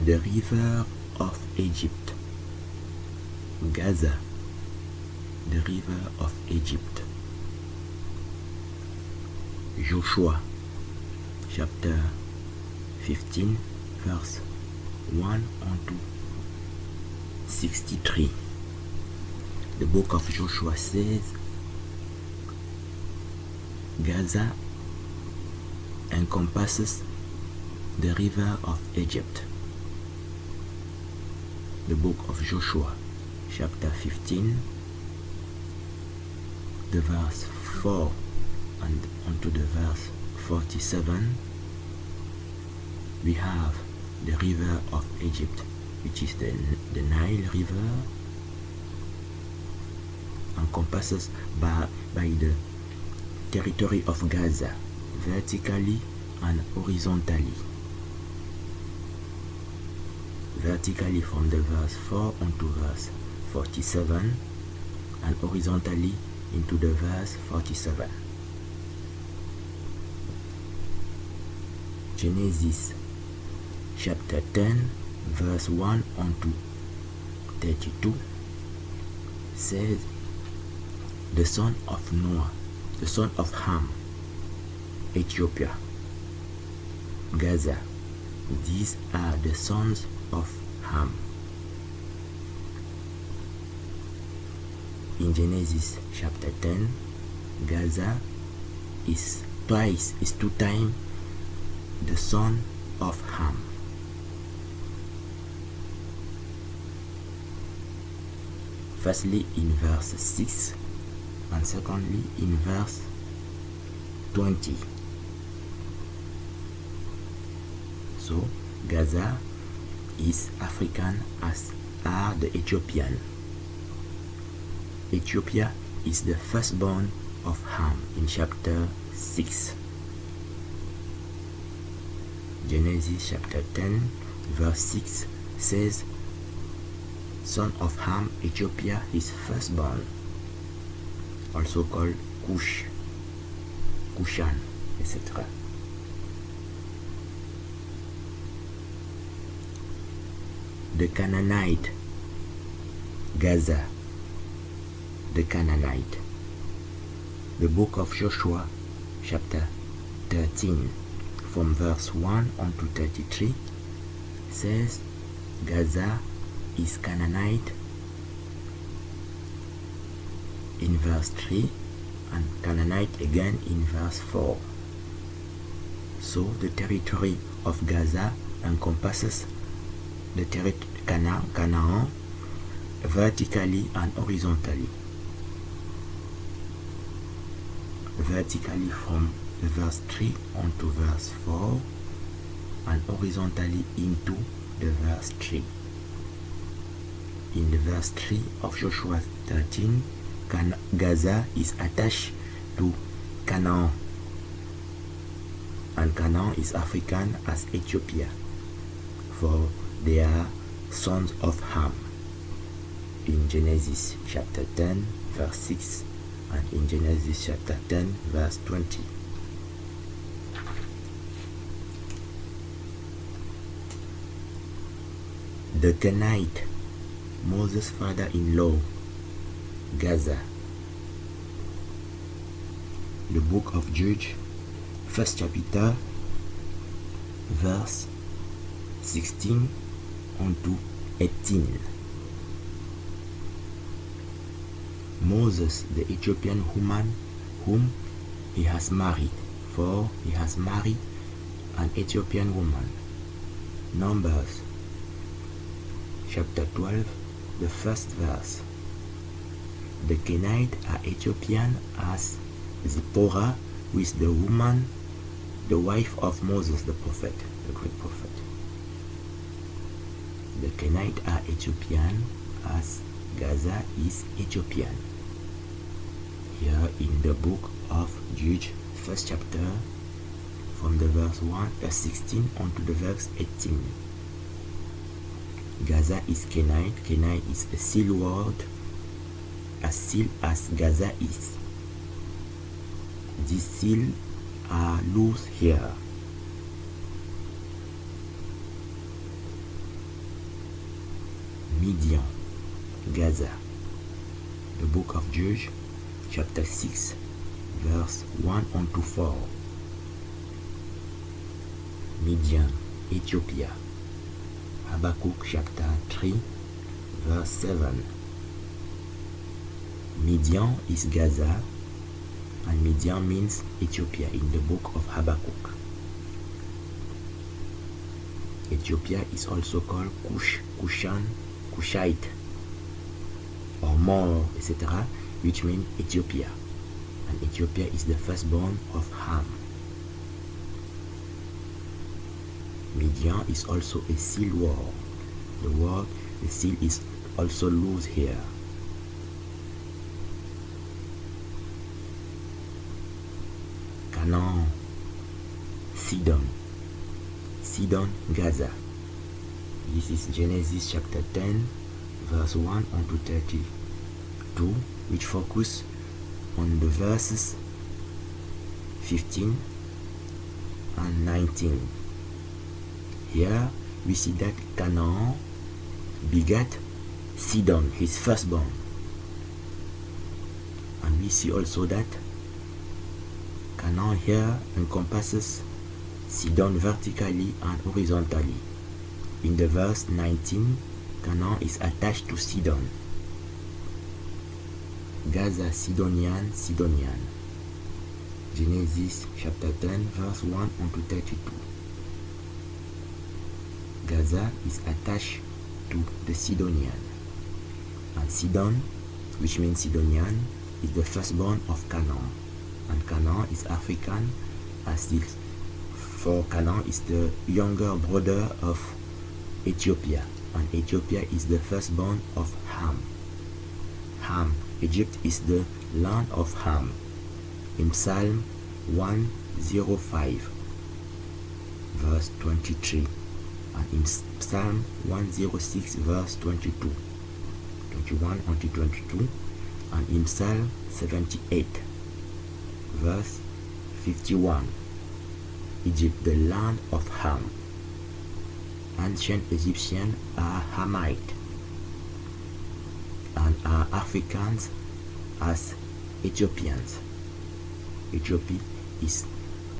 the river of Egypt. Gaza, the river of Egypt. Joshua, chapter 15, verse 1 to 63. The book of Joshua says, Gaza encompasses the river of Egypt. The book of Joshua, chapter 15, the verse 4 and onto the verse 47, we have the river of Egypt, which is the Nile River, encompasses by the territory of Gaza, vertically and horizontally. Vertically from the verse 4 onto verse 47, and horizontally into the verse 47. Genesis chapter 10 verse 1 onto 32 says, the son of Noah, the son of Ham, Ethiopia, Gaza. These are the sons of Ham. In Genesis chapter 10, Gaza is two times the son of Ham. Firstly in verse 6 and secondly in verse 20. So Gaza is African as are the Ethiopian. Ethiopia is the firstborn of Ham in chapter 6. Genesis chapter 10 verse 6 says, son of Ham, Ethiopia, his firstborn, also called Cush, Cushan, etc. The Canaanite, Gaza, the Canaanite. The book of Joshua, chapter 13, from verse 1 on to 33, says, Gaza is Canaanite in verse 3 and Canaanite again in verse 4. So the territory of Gaza encompasses the territory Canaan vertically and horizontally. Vertically from the verse 3 on to verse 4 and horizontally into the verse 3. In the verse 3 of Joshua 13, Gaza is attached to Canaan, and Canaan is African as Ethiopia, for they are sons of Ham. In Genesis chapter 10 verse 6 and in Genesis chapter 10 verse 20. The Kenite, Moses' father-in-law, Gaza. The book of Judges, first chapter, verse 16 onto 18. Moses, the Ethiopian woman whom he has married, for he has married an Ethiopian woman. Numbers chapter 12, the first verse. The Kenite are Ethiopian as Zipporah, who is the woman, the wife of Moses the prophet, the great prophet. The Kenite are Ethiopian as Gaza is Ethiopian. Here in the book of Judges, first chapter, from the verse 1, verse 16 on to the verse 18. Gaza is Kenite. Kenite is a seal word, as seal as Gaza is. These seal are loose here. Midian, Gaza. The book of Judges, chapter 6, verse 1 on to 4. Midian, Ethiopia. Habakkuk chapter 3, verse 7. Midian is Gaza, and Midian means Ethiopia in the book of Habakkuk. Ethiopia is also called Cush, Cushan, Cushite, or More, etc., which means Ethiopia. And Ethiopia is the firstborn of Ham. Midian is also a seal word. The word, the seal is also loose here. Canaan, Sidon, Gaza. This is Genesis chapter 10, verse 1 on to 32, which focus on the verses 15 and 19. Here we see that Canaan begat Sidon, his firstborn. And we see also that Canaan here encompasses Sidon vertically and horizontally. In the verse 19, Canaan is attached to Sidon. Gaza, Sidonian. Genesis chapter 10, verse 1 on to 32. Gaza is attached to the Sidonian. And Sidon, which means Sidonian, is the firstborn of Canaan. And Canaan is African, as this, for Canaan is the younger brother of Ethiopia. And Ethiopia is the firstborn of Ham. Egypt is the land of Ham. In Psalm 105, verse 23. And in Psalm 106, verse 22, 21 until 22, and in Psalm 78, verse 51, Egypt, the land of Ham. Ancient Egyptians are Hamite, and are Africans as Ethiopians. Ethiopia is